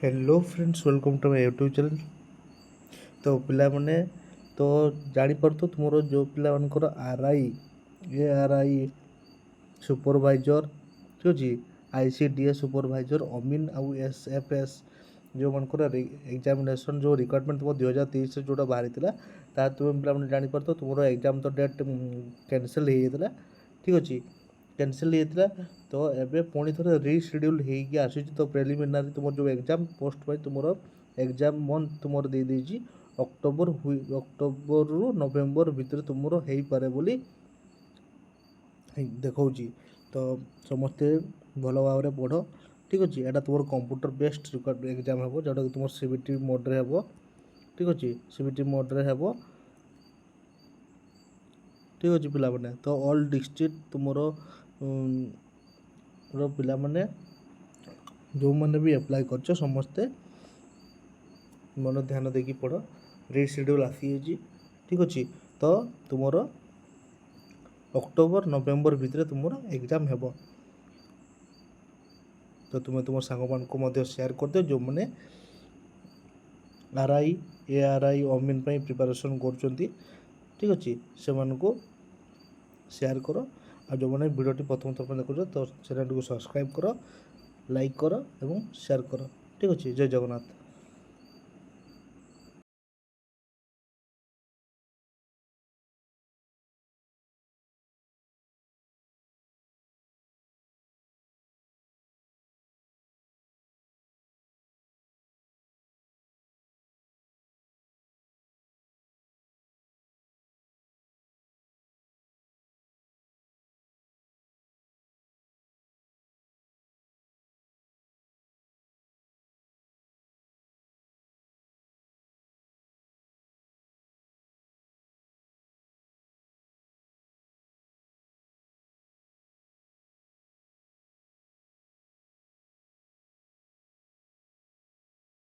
Hello friends, welcome to my YouTube channel. तो पिलामाने तो जापर तो तुम जो पिला आर आई सुपरवाइजर ठीक अच्छे ICDS सुपरवाइजर अमीन आउ SFS जो मनकर एग्जामिनेशन जो रिक्वायरमेंट तुम 2023 जोटा बाहरी ता तुम पे जापर तो तुम एग्जाम तो डेट कैंसल हो ठीक अच्छे कैंसल होता तो एबे पुणी थे रिशेड्यूल होगी आसूँ तो प्रिलिमिनारी तुम जो एग्जाम पोस्ट पर तुम एग्जाम मंथ तुम दे देजी अक्टोबर रु नवेम्बर भितर तुम हो पारे बोली देखा तो समस्ते भल भाव में पढ़ ठीक अच्छे यहाँ तुम कंप्यूटर बेस्ड एग्जाम हे जोटा कि तुम CBT मोड्रे हे ठीक अच्छे CBT मोड्रे हे ठीक अच्छे पिलाने तो ऑल डिस्ट्रिक्ट तुम पिलाने जो मैंने भी अप्लाई कर समस्ते मन ध्यान देकी पढ़ रिशेड्यूल आसी ठीक अच्छे तो तुम अक्टोबर नवेम्बर भितर तुम एग्जाम हे तो तुम्हें तुम सांग मान सेयार कर दे जो मैंने RI ARI अमीन प्रिपरेशन कर ठीक अच्छे से सेयार कर आ जो मैंने वीडियो प्रथम थर देखो तो चैनल को सब्सक्राइब कर लाइक कर एवं शेयर कर ठीक अच्छे। जय जगन्नाथ।